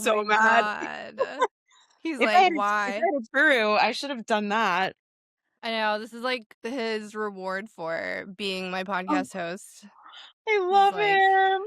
so my mad. God. He's If like, I why? had a True, I should have done that. I know. This is like his reward for being my Oh, podcast host. I He's love like, him.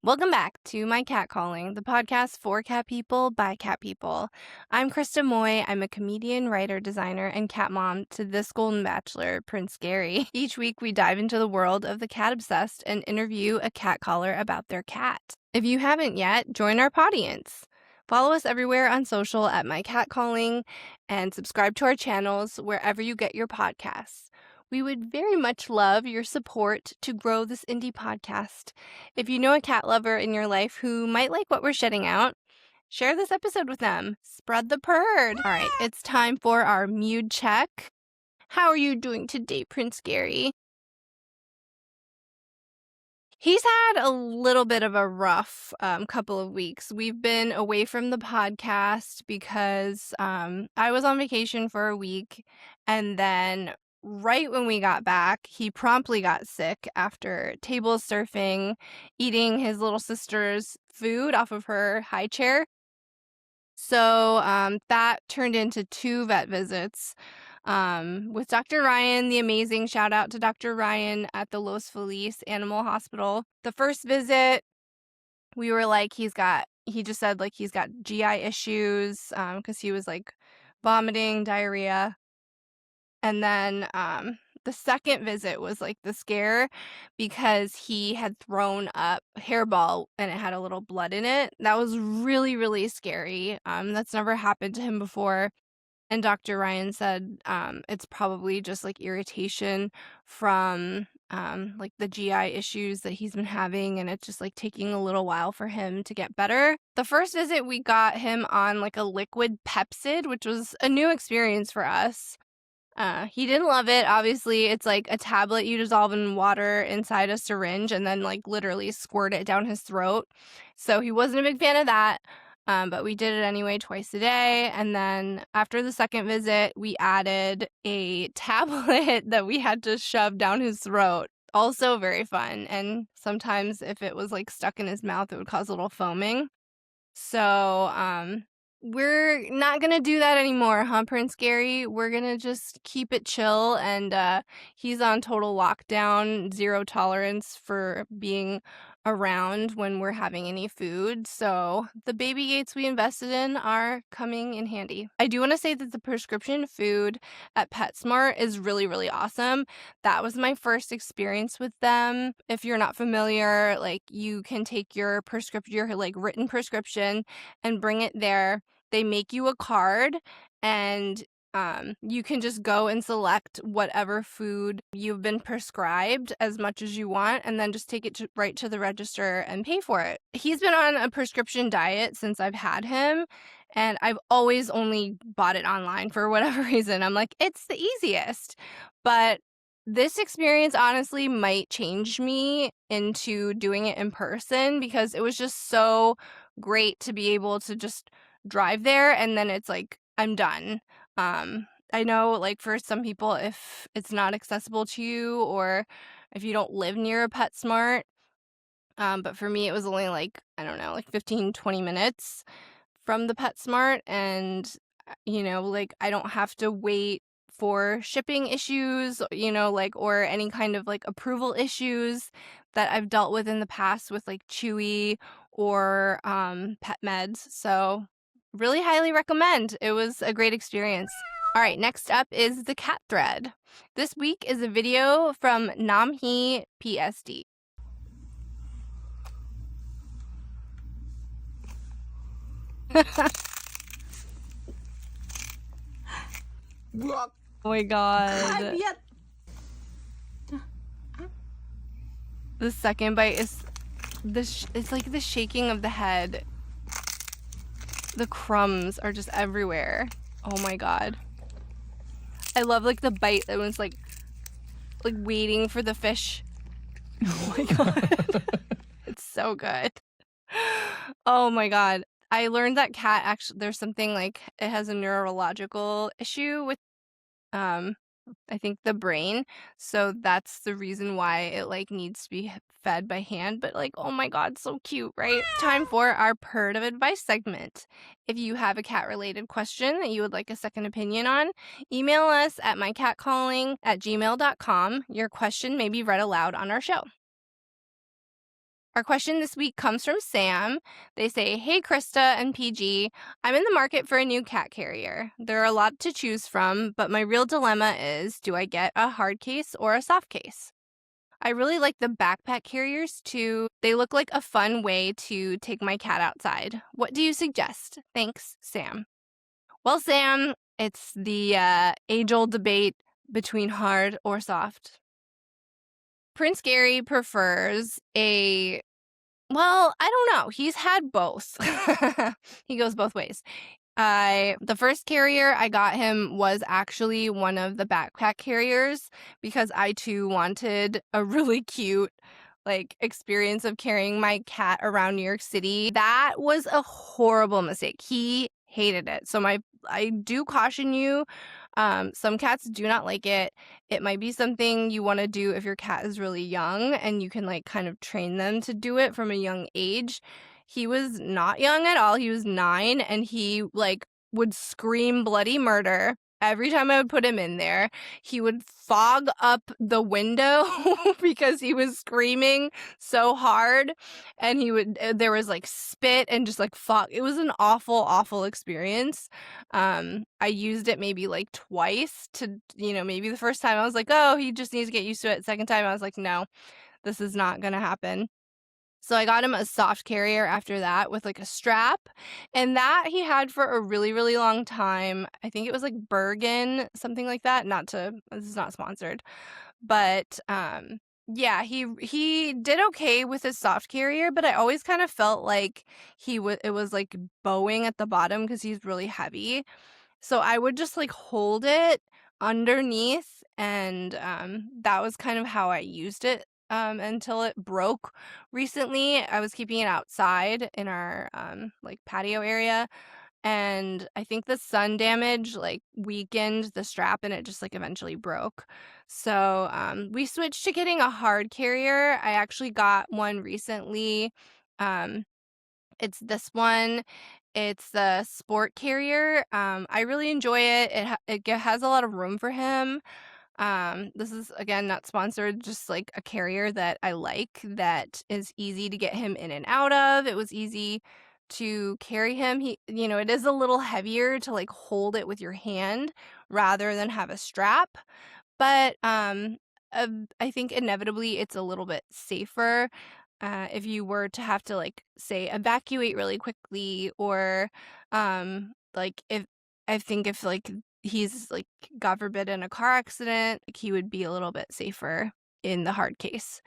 welcome back to My Cat Calling, the podcast for cat people by cat people. I'm Krista Moy. I'm a comedian, writer, designer, and cat mom to this golden bachelor, Prince Gary. Each week, we dive into the world of the cat obsessed and interview a cat caller about their cat. If you haven't yet, join our Pawdience. Follow us everywhere on social at My Cat Calling and subscribe to our channels wherever you get your podcasts. We would very much love your support to grow this indie podcast. If you know a cat lover in your life who might like what we're shedding out, share this episode with them. Spread the purd. All right, it's time for our mood check. How are you doing today, Prince Gary? He's had a little bit of a rough couple of weeks. We've been away from the podcast because I was on vacation for a week, and then right when we got back, he promptly got sick after table surfing, eating his little sister's food off of her high chair. So that turned into 2 vet visits with Dr. Ryan, the amazing. Shout out to Dr. Ryan at the Los Feliz Animal Hospital. The first visit, we were like, he just said like he's got GI issues because he was like vomiting, diarrhea. And then the second visit was like the scare because he had thrown up a hairball and it had a little blood in it. That was really, really scary. That's never happened to him before. And Dr. Ryan said it's probably just like irritation from like the GI issues that he's been having, and it's just like taking a little while for him to get better. The first visit, we got him on like a liquid Pepsid, which was a new experience for us. He didn't love it. Obviously, it's like a tablet you dissolve in water inside a syringe and then like literally squirt it down his throat. So he wasn't a big fan of that. But we did it anyway twice a day. And then after the second visit, we added a tablet that we had to shove down his throat. Also very fun. And sometimes if it was like stuck in his mouth, it would cause a little foaming. So we're not going to do that anymore, huh, Prince Gary? We're going to just keep it chill. And he's on total lockdown, 0 tolerance for being around when we're having any food. So the baby gates we invested in are coming in handy. I do want to say that the prescription food at PetSmart is really, really awesome. That was my first experience with them. If you're not familiar, like you can take your prescription, your like written prescription and bring it there. They make you a card and you can just go and select whatever food you've been prescribed as much as you want and then just take it right to the register and pay for it. He's been on a prescription diet since I've had him, and I've always only bought it online for whatever reason. I'm like, it's the easiest. But this experience honestly might change me into doing it in person because it was just so great to be able to just drive there and then it's like I'm done. I know like for some people if it's not accessible to you or if you don't live near a PetSmart, but for me it was only like I don't know, like 15-20 minutes from the PetSmart, and you know, like I don't have to wait for shipping issues, you know, like or any kind of like approval issues that I've dealt with in the past with like Chewy or Pet Meds. So really highly recommend. It was a great experience. All right, next up is the cat thread. This week is a video from Namhi PSD. Oh my god. The second bite is it's like the shaking of the head. The crumbs are just everywhere. Oh my god. I love like the bite that was like waiting for the fish. Oh my god. It's so good. Oh my god. I learned that cat actually there's something like it has a neurological issue with um, I think the brain, so that's the reason why it, like, needs to be fed by hand, but, like, oh my god, so cute, right? Time for our Purd of Advice segment. If you have a cat-related question that you would like a second opinion on, email us at mycatcalling@gmail.com. Your question may be read aloud on our show. Our question this week comes from Sam. They say, "Hey, Krista and PG, I'm in the market for a new cat carrier. There are a lot to choose from, but my real dilemma is, do I get a hard case or a soft case? I really like the backpack carriers too. They look like a fun way to take my cat outside. What do you suggest? Thanks, Sam." Well, Sam, it's the age-old debate between hard or soft. Prince Gary prefers a well, I don't know. He's had both. He goes both ways. The first carrier I got him was actually one of the backpack carriers because I too wanted a really cute like experience of carrying my cat around New York City. That was a horrible mistake. He hated it. So my I do caution you, some cats do not like it. It might be something you want to do if your cat is really young and you can like kind of train them to do it from a young age. He was not young at all. He was 9 and he like would scream bloody murder every time I would put him in there. He would fog up the window because he was screaming so hard and there was like spit and just like fog. It was an awful awful experience. I used it maybe like twice to, maybe the first time I was like, "Oh, he just needs to get used to it." Second time I was like, "No, this is not going to happen." So I got him a soft carrier after that with like a strap, and that he had for a really, really long time. I think it was like Bergen, something like that. This is not sponsored, but yeah, he did okay with his soft carrier, but I always kind of felt like it was like bowing at the bottom because he's really heavy. So I would just like hold it underneath, and that was kind of how I used it until it broke recently. I was keeping it outside in our like patio area, and I think the sun damage like weakened the strap and it just like eventually broke. So we switched to getting a hard carrier. I actually got one recently. Um, it's this one. It's the sport carrier. I really enjoy it. It has a lot of room for him. This is again not sponsored, just like a carrier that I like that is easy to get him in and out of. It was easy to carry him. It is a little heavier to like hold it with your hand rather than have a strap. But, I think inevitably it's a little bit safer, if you were to have to, like, say, evacuate really quickly or, like, if I think if, like, he's, like, God forbid, in a car accident, like, he would be a little bit safer in the hard case.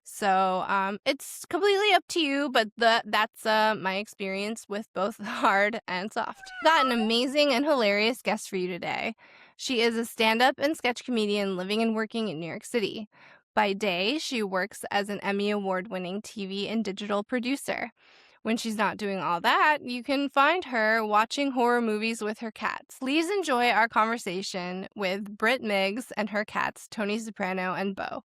So, it's completely up to you, but that's, my experience with both hard and soft. Got an amazing and hilarious guest for you today. She is a stand-up and sketch comedian living and working in New York City. By day, she works as an Emmy Award-winning TV and digital producer. When she's not doing all that, you can find her watching horror movies with her cats. Please enjoy our conversation with Britt Migs and her cats, Tony Soprano and Bo.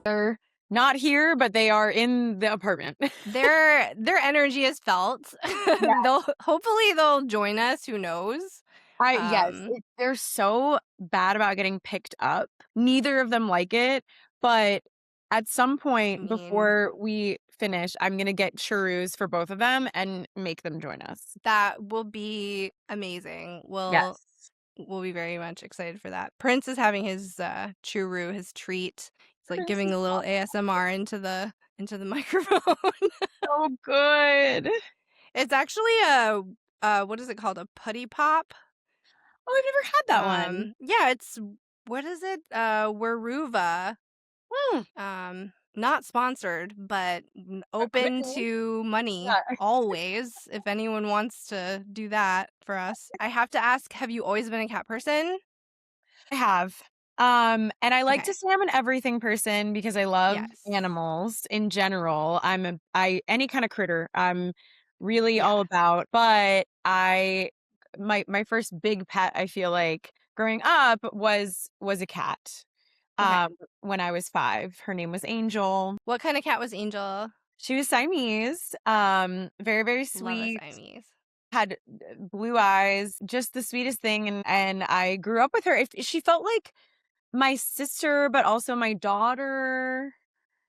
They're not here, but they are in the apartment. Their energy is felt. Yeah. They'll join us, who knows? Yes, they're so bad about getting picked up. Neither of them like it, but at some I point mean, before we finish, I'm gonna get churros for both of them and make them join us. that will be amazing. Yes. We'll be very much excited for that. Prince is having his churu, his treat. He's like This giving is a little ASMR into the microphone. so good. It's actually a what is it called? A putty pop. Oh, I've never had that one. Yeah, it's what is it? Weruva. Hmm. Not sponsored, but open Maybe. to money Yeah, always if anyone wants to do that for us. I have to ask, have you always been a cat person? I have. And I like to Okay. say I'm an everything person because I love Yes. animals in general. I any kind of critter I'm really all Yeah. about, but I my first big pet, I feel like, growing up was a cat, Okay. when I was 5. Her name was Angel. What kind of cat was Angel? She was Siamese, very, very Love a sweet, Siamese. had blue eyes, just the sweetest thing, and I grew up with her. If she felt like my sister, but also my daughter,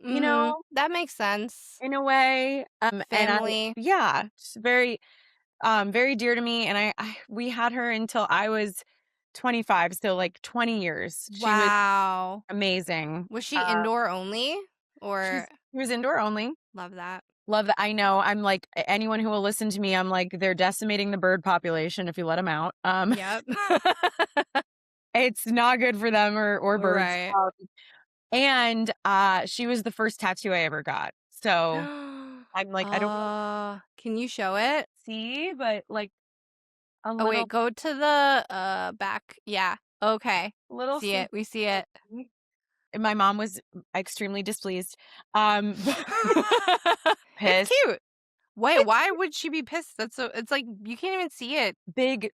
you Mhm. know, That makes sense. in a way. And I Family. yeah, she's very, very dear to me, and I we had her until I was 25, so, like, 20 years. She was Wow. amazing. Was she indoor only? She Or was indoor only. love that. Love that. I know. I'm like, anyone who will listen to me, I'm like, they're decimating the bird population if you let them out. Yep. It's not good for them or birds. Right. And she was the first tattoo I ever got. So I'm like, I don't really Can you show it? see, but like a Oh, wait, little go to the, back. Yeah. Okay. little See it. We see it. sneaky. And my mom was extremely displeased. It's Pissed. cute. Wait, why would she be pissed? That's so it's like, you can't even see it. Big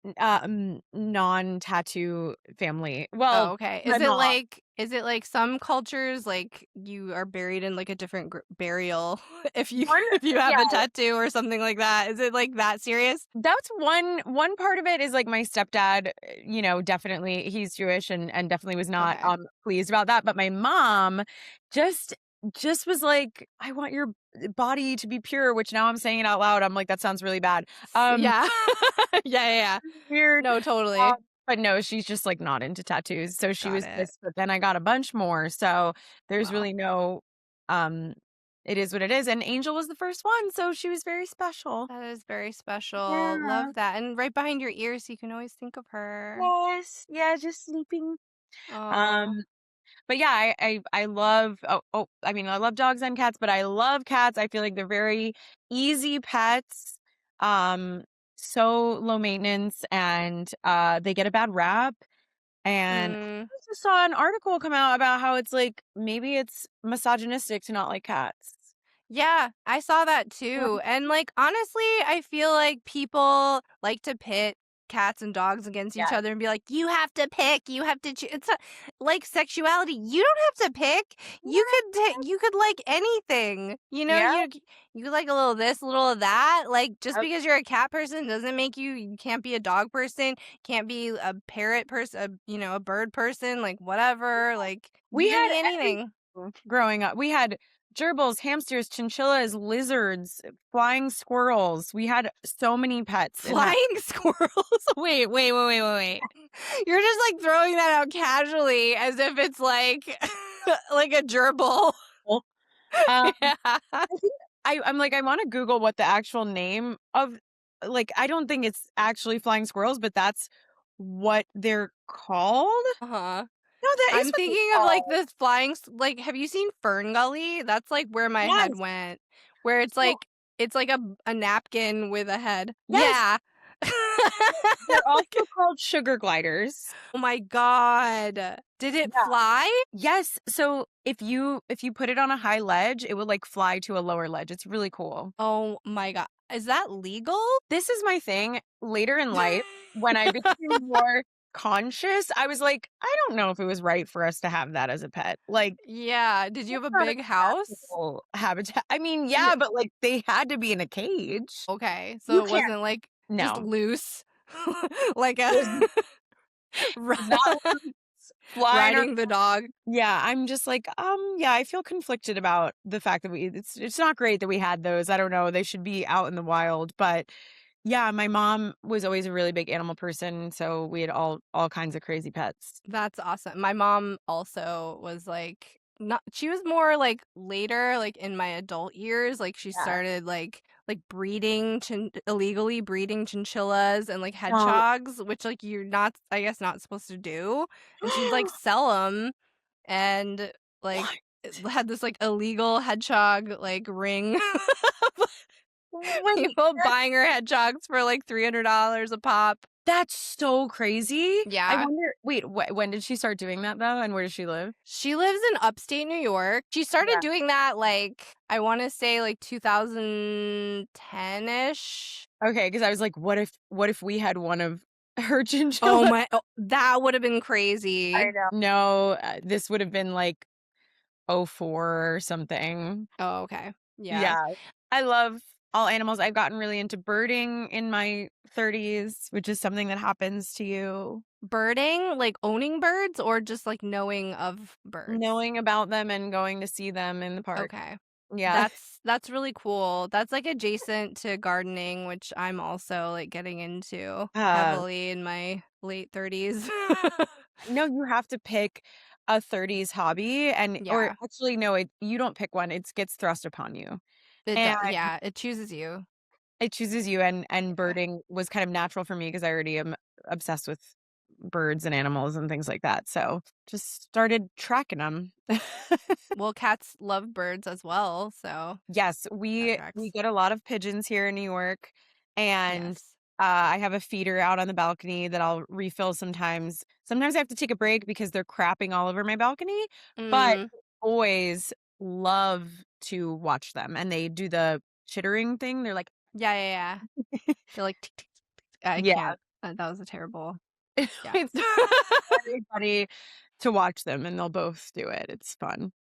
non-tattoo family. Oh, Well, okay. my mom. Is it like some cultures, like, you are buried in, like, a different burial if you One if you have yeah, a tattoo or something like that? Is it, like, that serious? that's one part of it is like my stepdad, definitely he's Jewish and definitely was not Okay. pleased about that. But my mom just just was like, I want your body to be pure, which now I'm saying it out loud. I'm like, that sounds really bad. Um Yeah. Yeah. weird. No, Um, totally. but no, she's just like not into tattoos. So she Got was it. pissed, but then I got a bunch more. So there's Well, really no um it is what it is. And Angel was the first one, so she was very special. that is very special. Yeah. Love that. And right behind your ear so you can always think of her. Yes. Yeah, just sleeping. Oh. Um, but yeah, I love I mean, I love dogs and cats, but I love cats. I feel like they're very easy pets. Um, so low maintenance and they get a bad rap. And Mm. I just saw an article come out about how it's like maybe it's misogynistic to not like cats. Yeah, I saw that Yeah. too. And like honestly, I feel like people like to pit cats and dogs against each Yes. other and be like, you have to pick, you have to choose. It's like sexuality. You don't have to pick. You could like anything. You know, Yeah. you could like a little this, a little of that. Like just Yep. because you're a cat person doesn't make you can't be a dog person, can't be a parrot person, a bird person, like whatever. Like We you can had be everything anything. growing up. We had gerbils, hamsters, chinchillas, lizards, flying squirrels. We had so many pets in that. Flying squirrels? Wait. You're just, like, throwing that out casually as if it's, like like a gerbil. Pool. Um, Yeah. I think I'm like, I wanna Google what the actual name of like, I don't think it's actually flying squirrels, but that's what they're called? Uh-huh. No, that is I'm what they're thinking of, like, called. this like, have you seen Fern Gully? That's, like, where my head Yes. went, where So it's like a napkin with a head. yes, Yeah. they're Like, also called sugar gliders. oh my god. Did it Yeah. fly? Yes, so if you put it on a high ledge, it would, like, fly to a lower ledge. It's really cool. Oh my god. Is that legal? This is my thing later in life when I became more conscious, I was like, "I don't know if it was right for us to have that as a pet." Like, Yeah. Did you have that's a not a big house? natural habitat. I mean, Yeah. yeah, but, like, they had to be in a cage. Okay. You So it can't wasn't like just no. loose, like a It was ri- not flying around. riding the dog. Yeah, I'm just like, yeah, I feel conflicted about the fact that it's not great that we had those. I don't know, they should be out in the wild, but yeah, my mom was always a really big animal person, so we had all kinds of crazy pets. That's awesome. My mom also was like not she was more like later like in my adult years like she Yeah. started like breeding illegally breeding chinchillas and like No. hedgehogs which like you're not I guess not supposed to do and she'd like sell them and like What? had this like illegal hedgehog like ring Wait, people that's buying her hedgehogs for like $300 a pop. That's so crazy. I Yeah. wonder wait, when did she start doing that though, and where does she live? She lives in upstate New York. She started Yeah. doing that, like, I wanna say, like, 2010-ish. Okay, because I was like, what if we had one of her Oh chinchilla? my that would've been I crazy. know. No, this would have been like '04 or something. Oh, okay. Yeah. Yeah. I love all animals. I've gotten really into birding in my 30s, which is something that happens to you. Birding, like owning birds or just, like, knowing of birds? Knowing about them and going to see them in the park. Okay. Yeah. That's really cool. That's, like, adjacent to gardening, which I'm also, like, getting into Uh, heavily in my late 30s. no, you have to pick a 30s hobby and or Yeah. actually no, you don't pick one. It gets thrust upon you. And Yeah, it chooses you. it chooses you and Yeah. birding was kind of natural for me because I already am obsessed with birds and animals and things like that. So, just started tracking them. Well, cats love birds as well, so Yes, that we tracks. get a lot of pigeons here in New York, and, Yes. I have a feeder out on the balcony that I'll refill sometimes. Sometimes I have to take a break because they're crapping all over my balcony, but Mm. always love to watch them, and they do the chittering thing. They're like Yeah, yeah, yeah. They're like, "Tick, tick, tick, tick." I yeah, can't. That was a terrible yeah. it's very funny to watch them, and they'll both do it. It's fun.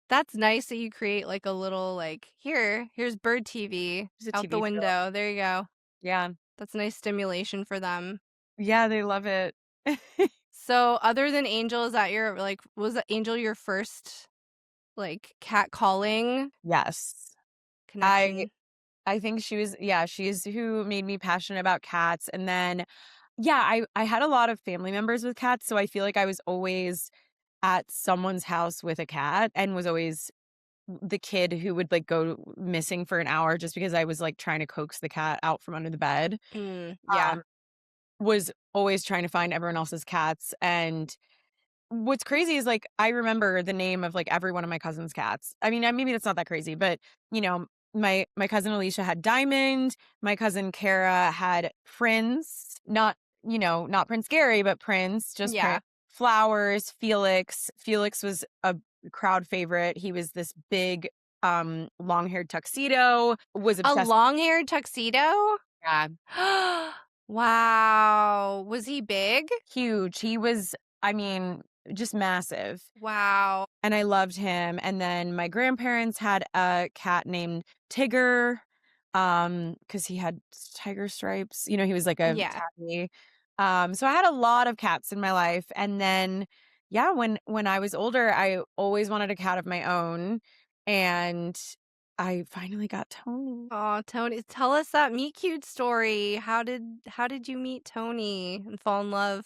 That's nice that you create, like, a little, like, here's bird TV There's a out the TV show. window. There you go. Yeah. That's nice stimulation for them. Yeah, they love it. So, other than Angel, is that your, like was Angel your first, like, cat calling Yes. I connection? I think she was yeah, she's who made me passionate about cats, and then yeah, I had a lot of family members with cats, so I feel like I was always at someone's house with a cat and was always the kid who would, like, go missing for an hour just because I was, like, trying to coax the cat out from under the bed. Yeah. Um, was always trying to find everyone else's cats, and what's crazy is, like, I remember the name of, like, every one of my cousin's cats. I mean, maybe that's not that crazy, but, you know, my cousin Alicia had Diamond, my cousin Kara had Prince, not, not Prince Gary, but Prince, just Yeah. Prince. Flowers, Felix. Felix was a crowd favorite. He was this big, long-haired tuxedo, was A obsessed. long-haired tuxedo? Yeah, Wow. Was he big? huge. He was, I mean, just massive. Wow. And I loved him, and then my grandparents had a cat named Tigger, because he had tiger stripes, he was like a Yeah. tabby. So I had a lot of cats in my life, and then, yeah, when I was older, I always wanted a cat of my own, and I finally got Tony. Oh, Tony, tell us that meet cute story. How did you meet Tony and fall in love?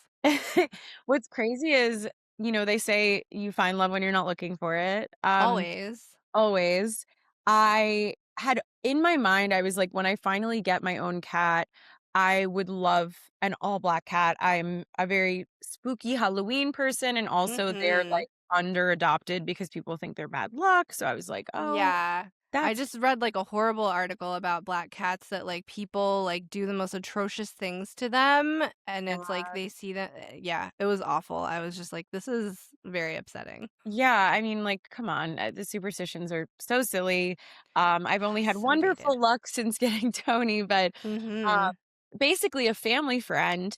What's crazy is, they say you find love when you're not looking for it. Always. Always. I had in my mind, I was like, when I finally get my own cat, I would love an all black cat. I'm a very spooky Halloween person, and also they're Mhm. like under adopted because people think they're bad luck. So I was like, oh, Yeah. I that's just read, like, a horrible article about black cats that, like, people, like, do the most atrocious things to them, and it's like bad. they see that yeah, it was awful. I was just like, "This is very upsetting." Yeah, I mean, like, come on, the superstitions are so silly. I've only had So dated. wonderful luck since getting Tony, but uh, Mhm. basically, a family friend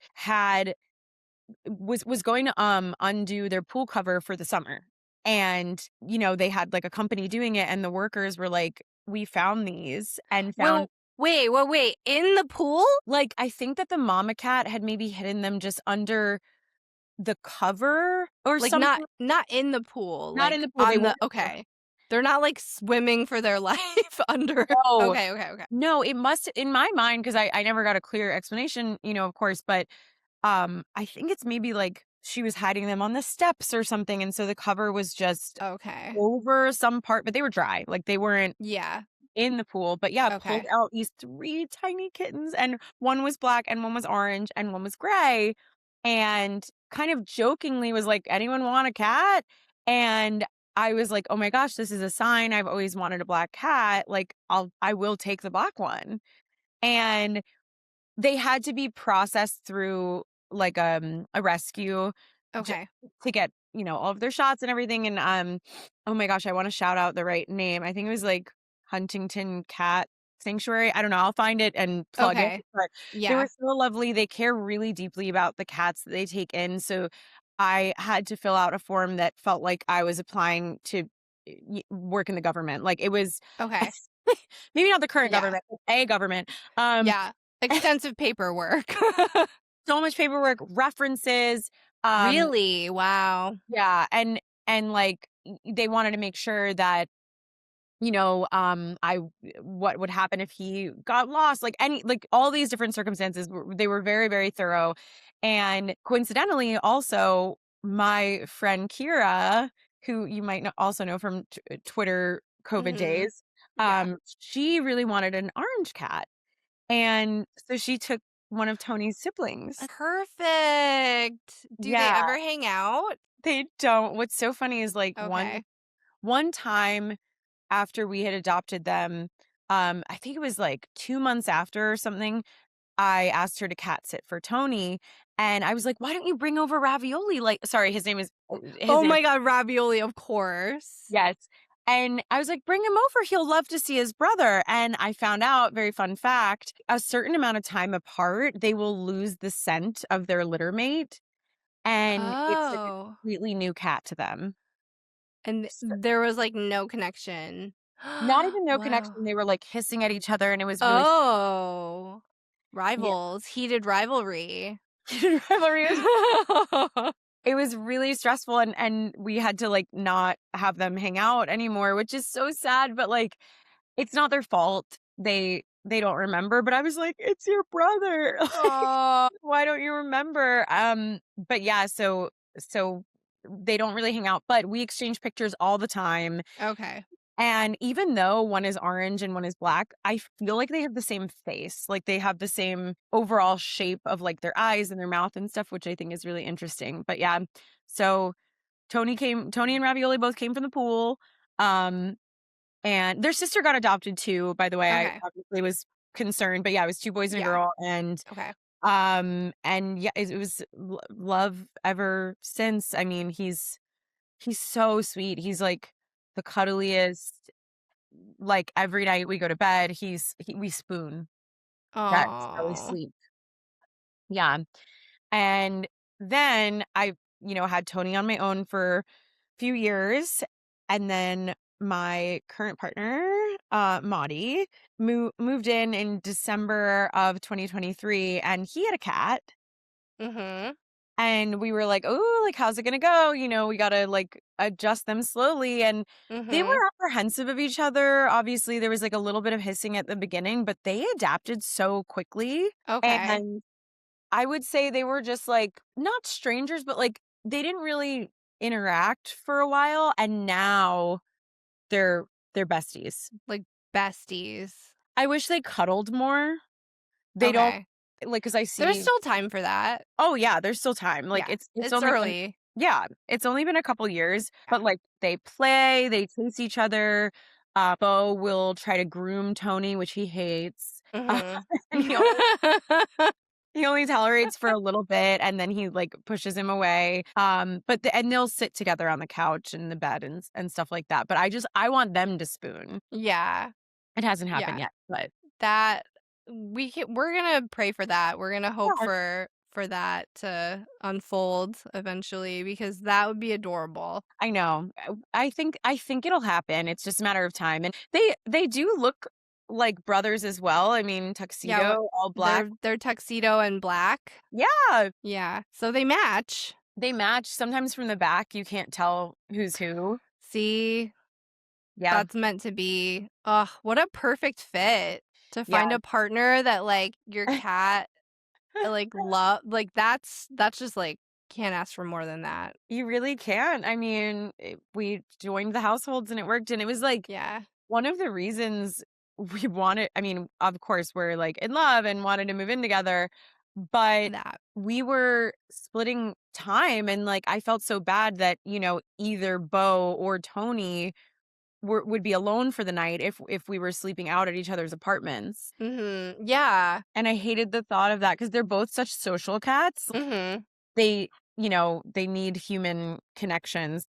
was going to, undo their pool cover for the summer, and, they had, like, a company doing it, and the workers were like, "We found these," and found Well, wait, in the pool? like, I think that the mama cat had maybe hidden them just under the cover or Like, not something. not in the pool, Not in like, the pool, they on the weren't there. okay. They're not, like, swimming for their life under No. okay, okay, okay. No, it must in my mind, 'cause I never got a clear explanation, of course, but, I think it's maybe, like, she was hiding them on the steps or something, and so the cover was just Okay. over some part, but they were dry, like, they weren't Yeah, in the pool, but yeah, pulled okay. out these 3 tiny kittens, and one was black, and one was orange, and one was gray, and kind of jokingly was like, "Anyone want a cat?" And I was like, "Oh my gosh, this is a sign. I've always wanted a black cat, like, I will take the black one." And they had to be processed through, like, a rescue j Okay. to get, all of their shots and everything, and, oh my gosh, I wanna shout out the right name. I think it was, like, Huntington Cat Sanctuary. I don't know, I'll find it and plug it, Okay. but they were Yeah. so lovely. They care really deeply about the cats that they take in, so I had to fill out a form that felt like I was applying to work in the government. Like, it was Okay. maybe not the current Yeah. government, but a government. Um, Yeah. Extensive paperwork. so much paperwork, references, um, Really? Wow. yeah, and like they wanted to make sure that I what would happen if he got lost, like all these different circumstances. They were very, very thorough, and coincidentally, also my friend Kira, who you might also know from Twitter COVID Mhm. days, Yeah. she really wanted an orange cat, and so she took one of Tony's siblings. Perfect. Do they Yeah, ever hang out? they don't. What's so funny is like Okay. one time after we had adopted them, I think it was like 2 months after or something, I asked her to cat sit for Tony, and I was like, "Why don't you bring over Ravioli?" Like, sorry, his Oh name is my god, ravioli, of course. yes. And I was like, "Bring him over. He'll love to see his brother." And I found out, very fun fact, a certain amount of time apart, they will lose the scent of their litter mate, and it's like a Oh. completely new cat to them. And So there was, like, no connection. not even no Wow. connection, they were, like, hissing at each other, and it was really Oh. yeah. Rivals, heated rivalry. Rivalry was it was really stressful, and we had to, like, not have them hang out anymore, which is so sad, but, like, it's not their fault. They don't remember, but I was like, "It's your brother. Oh. Why don't you remember?" But yeah, so they don't really hang out, but we exchange pictures all the time, Okay. and even though one is orange and one is black, I feel like they have the same face. Like, they have the same overall shape of, like, their eyes and their mouth and stuff, which I think is really interesting. But yeah, so Tony and Ravioli both came from the pool, um, and their sister got adopted too, by the way. I Okay. obviously was concerned, but yeah, it was 2 boys and a Yeah. girl, Okay. and yeah, it was love ever since. I mean, he's so sweet. He's, like, the cuddliest. Like, every night we go to bed, we spoon. That's how we Oh. sleep. Yeah, and then I, had Tony on my own for a few years, and then my current partner, Maudie, moved in December of 2023, and he had a cat. Mhm. And we were like, "Oh, like, how's it gonna go?" We gotta, like, adjust them slowly, and they Mhm. were apprehensive of each other. Obviously, there was, like, a little bit of hissing at the beginning, but they adapted so quickly, Okay. and I would say they were just, like, not strangers, but, like, they didn't really interact for a while, and now they're besties. Like, besties. I wish they cuddled more. They don't Okay. like, because I There's see. still time for that. Oh, yeah, there's still time, like, Yeah. it's It's only been early. yeah, it's only been a couple years, but, Yeah. like, they play, they chase each other, Bo will try to groom Tony, which he hates, Mhm. and he only tolerates for a little bit, and then he, like, pushes him away, but and they'll sit together on the couch and the bed and stuff like that, but I want them to spoon. Yeah. It hasn't happened Yeah. yet, but That we're gonna pray for that. We're gonna hope yeah. for that to unfold eventually because that would be adorable. I know. I think it'll happen. It's just a matter of time. And they do look like brothers as well. I mean, Yeah, tuxedo, all black. they're tuxedo and black. Yeah, Yeah, so they match. they match. Sometimes from the back you can't tell who's who. See, Yeah. that's meant to be. Ugh, what a perfect fit to Yeah. find a partner that like your cat like love like that's just like can't ask for more than that. You really can. I mean, we joined the households and it worked, and it was like Yeah, one of the reasons we wanted. I mean, of course we're like in love and wanted to move in together, but that. we were splitting time, and like I felt so bad that, either Bo or Tony would be alone for the night if we were sleeping out at each other's apartments. Mhm. Yeah. And I hated the thought of that because 'cause they're both such social cats. Mhm. They, they need human connections.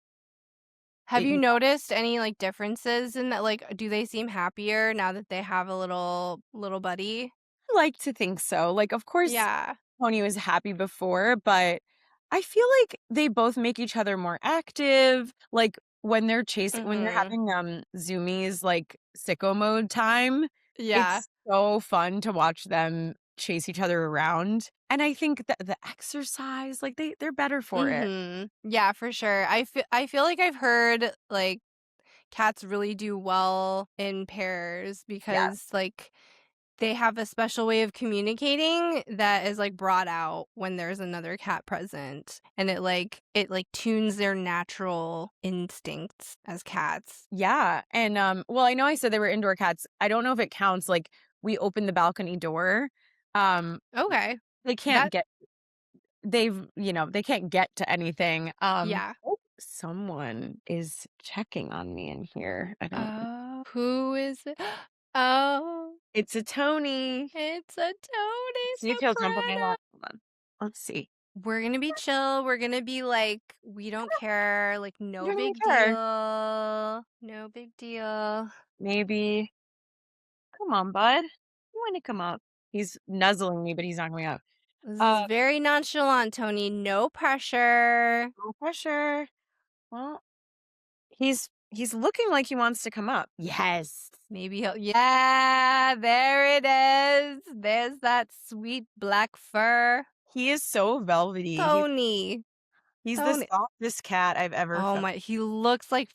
Have you noticed any, like, differences in that, like, do they seem happier now that they have a little buddy? Like to think so. Like, of course, Yeah. Tony was happy before, but I feel like they both make each other more active. Like when they're Mhm. having zoomies like sicko mode time, Yeah. it's so fun to watch them chase each other around. And I think that the exercise, like they're better for it. Mhm. Yeah, for sure. I feel like I've heard, like, cats really do well in pairs because, Yes. like, they have a special way of communicating that is, like, brought out when there's another cat present, and it tunes their natural instincts as cats. Yeah. And well, I know I said they were indoor cats. I don't know if it counts. Like we opened the balcony door. Um Okay. they can't That get they can't get to anything. yeah. Oh, someone is checking on me in here. I don't Oh, who is it? Oh, It's a Tony. it's a Tony See if he'll jump on my Soprano. lap. Hold on. Let's see. We're gonna be chill, we're gonna be like, "We don't care," like, You "No don't even big care. deal, no big deal." Maybe. Come on, bud. You want to come up? He's nuzzling me, but he's not coming up. This Uh, is very nonchalant, Tony, no pressure. no pressure. Well, he's looking like he wants to come up. Yes. Maybe he'll yeah, there it is. There's that sweet black fur. He is so velvety. Tony, He's the Tony. softest cat I've ever Oh felt. my, he looks like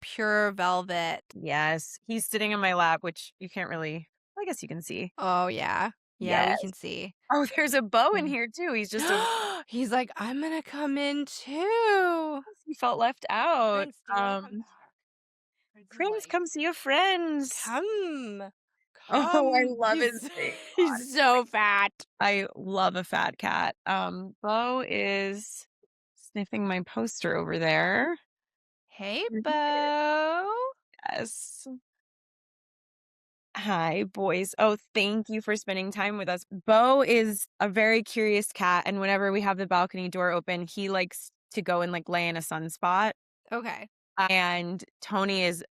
pure velvet. Yes. He's sitting in my lap, which you can't really I guess you can see. Oh, yeah. Yeah, we Yes. can see. Oh, there's a bow in Mm. here too. He's just a He's like, "I'm gonna come in too." he felt left out. Prince, do you wanna come back? Prince is Prince, like, come see your friends. "Come, Oh, I come." love his face. God, He's so fat. I love a fat cat. Bo is sniffing my poster over there. "Hey, Here he is. Bo." Yes. Hi, boys. Oh, thank you for spending time with us. Bo is a very curious cat, and whenever we have the balcony door open, he likes to go and like lay in a sunspot. Okay. And Tony is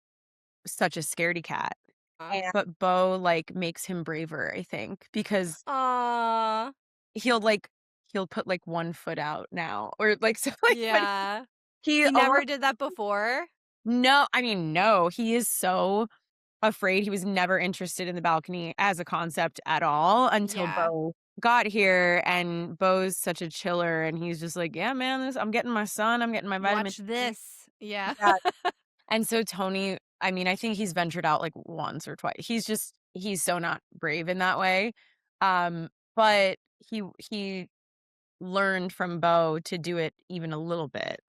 such a scaredy cat. Aw. But Bo like makes him braver, I think, because Aw. he'll like he'll put like one foot out now or like so like but Yeah. he He a lot never did that before? no, I mean no, he is so afraid. He was never interested in the balcony as a concept at all until Yeah. Bo got here, and Bo's such a chiller, and he's just like, "Yeah, man, I'm getting my sun, I'm getting my vitamin Watch D." this. Yeah. Yeah, and so Tony, I mean, I think he's ventured out like once or twice. He's so not brave in that way. But he learned from Bo to do it even a little bit.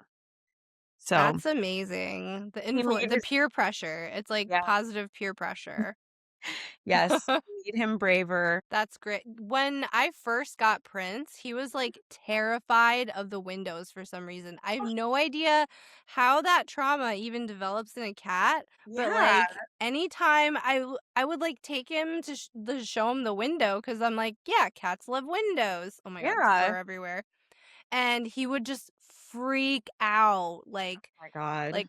So That's amazing. he made The his peer pressure. It's like yeah, positive peer pressure. yes, made him braver. That's great. When I first got Prince, he was, like, terrified of the windows for some reason. I have no idea how that trauma even develops in a cat, but, Yeah, like, anytime I would, like, take him to show him the window because 'cause I'm like, "Yeah, cats love windows." Oh my god, yeah. fur everywhere. And he would just freak out, Oh my god.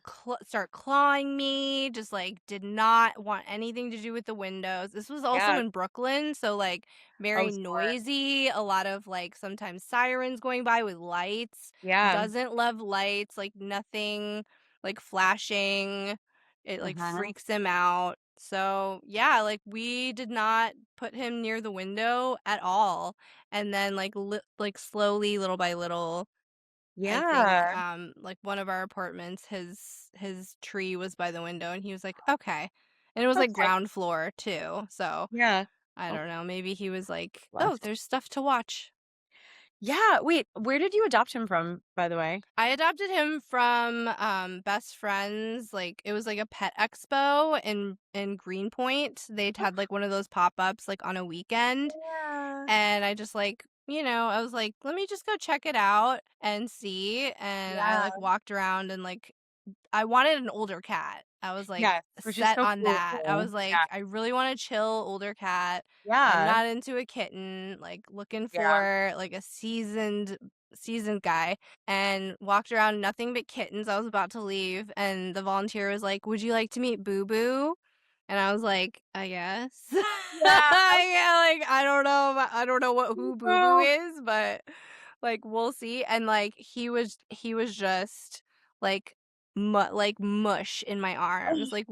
start clawing me, just, like, did not want anything to do with the windows. This was also Yeah. in Brooklyn, so, like, Oh, very sure. noisy, a lot of, like, sometimes sirens going by with lights, Yeah. doesn't love lights, like, nothing, like, flashing. It, like, Uh-huh. freaks him out. So, yeah, like, we did not put him near the window at all, and then, like, slowly, little by little, I think, Yeah. like, one of our apartments, his tree was by the window, and he was like, "Okay." And it was, like, Okay. ground floor too, so, Yeah. I Oh, don't know, maybe he was like, "Oh, left. there's stuff to watch." Yeah, wait, where did you adopt him from, by the way? I adopted him from, best friends, like, it was, like, a pet expo in Greenpoint. They'd Oh, had, like, one of those pop-ups, like, on a weekend, yeah. and I just, like, I was like, "Let me just go check it out and see," and I, Yeah. like, walked around and, like, I wanted an older cat. I was, like, Yes, which is set so on that. I cool. was like, Yeah. "I really want a chill older cat. I'm Yeah. not into a kitten, like, looking Yeah. for, like, a seasoned guy," and walked around nothing but kittens. I was about to leave, and the volunteer was like, "Would you like to meet Boo Boo?" And I was like, "I guess." Yeah. Yeah, like, I don't know what who Boo Boo Oh, is, but, like, we'll see, and, like, he was just, like, mush in my arms, like,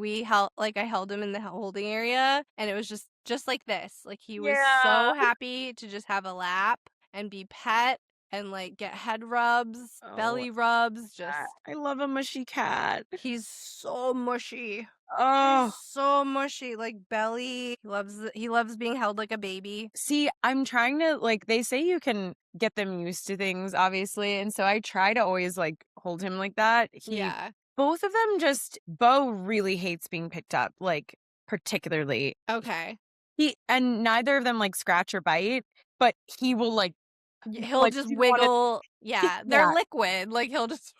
I held him in the holding area, and it was just like this, like, he was yeah. so happy to just have a lap and be pet and, like, get head rubs, Oh, belly rubs, just I love a mushy cat. he's so mushy. He's Oh, so mushy, like, belly he loves being held like a baby. see, I'm trying to like they say you can get them used to things, obviously, and so I try to always like hold him like that. Yeah. Both of them just Bo really hates being picked up, like particularly. Okay. And neither of them like scratch or bite, but he will He'll like just he wanted wiggle. Yeah, they're yeah. liquid, like, he'll just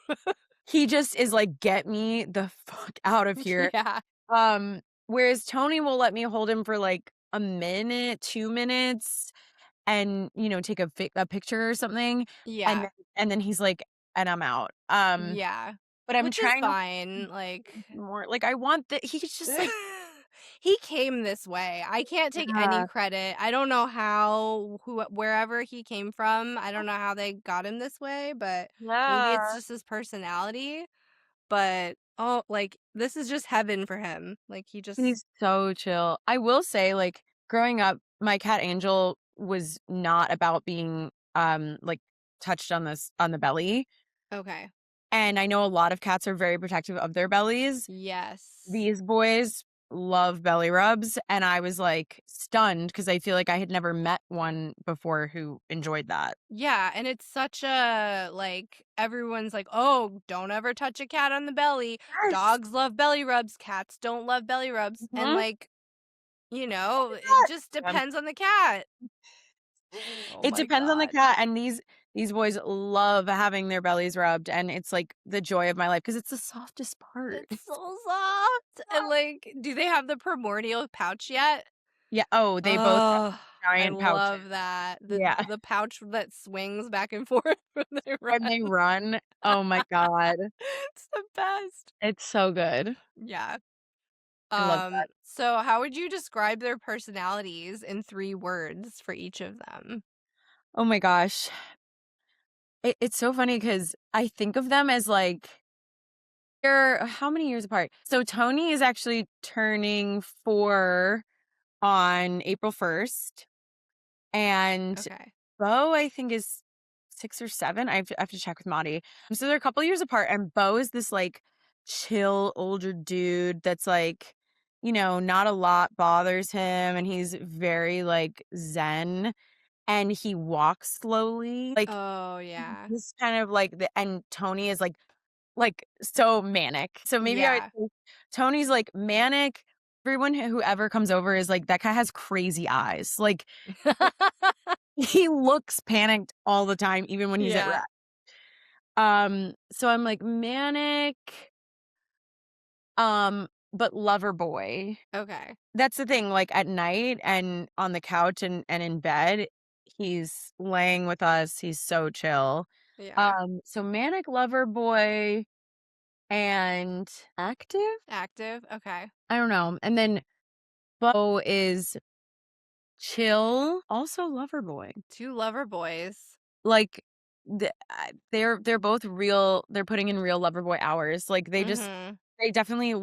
He just is like, "Get me the fuck out of here." Yeah. Whereas Tony will let me hold him for, like, a minute, 2 minutes, and, take a picture or something, and Yeah. then he's like, "And I'm out." Yeah. But I'm Which is trying to fine, like more like, I want that he's just like he came this way. I can't take any yeah, credit. I don't know how wherever he came from, I don't know how they got him this way, but maybe it's yeah. just his personality, but, oh, like, this is just heaven for him. Like, he just He's so chill. I will say, like, growing up, my cat Angel was not about being, like, touched on the belly, okay. and I know a lot of cats are very protective of their bellies. Yes. These boys love belly rubs, and I was, like, stunned because I feel like I had never met one before who enjoyed that. Yeah, and it's such a like everyone's like, "Oh, don't ever touch a cat on the belly. Yes. Dogs love belly rubs, cats don't love belly rubs." And Mhm. like, it just Um, depends on the cat. Oh it my depends on the god. cat, and these boys love having their bellies rubbed, and it's, like, the joy of my life because it's the softest part. It's so soft. And like, do they have the primordial pouch yet? Yeah, oh, they both have Oh, I giant pouches. love that. The Yeah, the pouch that swings back and forth when they when run. they run, oh my god, It's the best. it's so good. Yeah. I love that. So how would you describe their personalities in 3 words for each of them? Oh my gosh. It's so funny because I think of them as, like they're how many years apart? So Tony is actually turning 4 on April 1st, and Okay. Bo, I think, is 6 or 7. I have to check with Maudie. So they're a couple years apart, and Bo is this, like, chill older dude that's, like, not a lot bothers him, and he's very, like, zen, and he walks slowly. Like, Oh, yeah. he's kind of like and Tony is, so manic. So maybe I would Yeah. say Tony's, like, manic. Everyone whoever comes over is like, "That guy has crazy eyes." Like, he looks panicked all the time, even when he's at Yeah. rest. So I'm like manic, but lover boy. Okay. That's the thing, like at night and on the couch and in bed, he's laying with us. He's so chill. Yeah. So manic lover boy and active? Active. Okay. I don't know. And then Bo is chill, also lover boy. 2 lover boys. Like, they're both real they're putting in real lover boy hours, like, Mhm. they definitely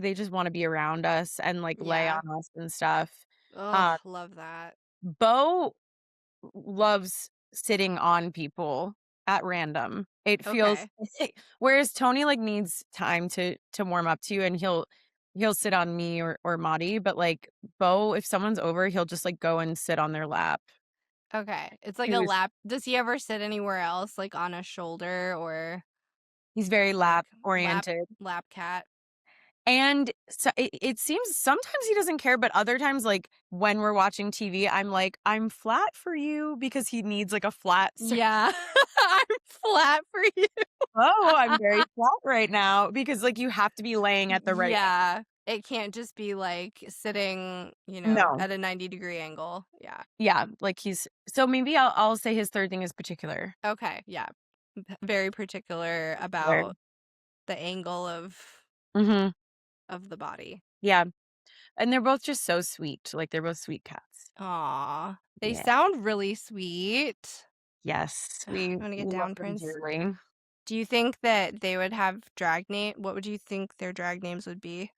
they just wanna be around us and, like, lay Yeah. on us and stuff. Oh, Uh, love that. Bo loves sitting on people at random. It feels Okay. whereas Tony, like, needs time to warm up to, and he'll sit on me or Maudie, but, like, Bo, if someone's over, he'll just, like, go and sit on their lap. Okay. It's like He a was lap does he ever sit anywhere else, like on a shoulder or he's very like lap lap oriented. lap cat? And so it seems sometimes he doesn't care, but other times, like, when we're watching TV, I'm like, "I'm flat for you," because he needs, like, a flat Yeah. I'm flat for you. "Oh, I'm very flat right now," because, like, you have to be laying at the right Yeah. It can't just be, like, sitting, No. at a 90-degree angle. Yeah. Yeah, like, he's so maybe I'll say his 3rd thing is particular. Okay, yeah. Very particular There. about the angle Mhm. of the body. Yeah, and they're both just so sweet, like, they're both sweet cats. Aw. They Yeah. sound really sweet. Yes, Ugh, we I wanna get love down, them Prince. dearly. Do you think that they would have drag name what would you think their drag names would be?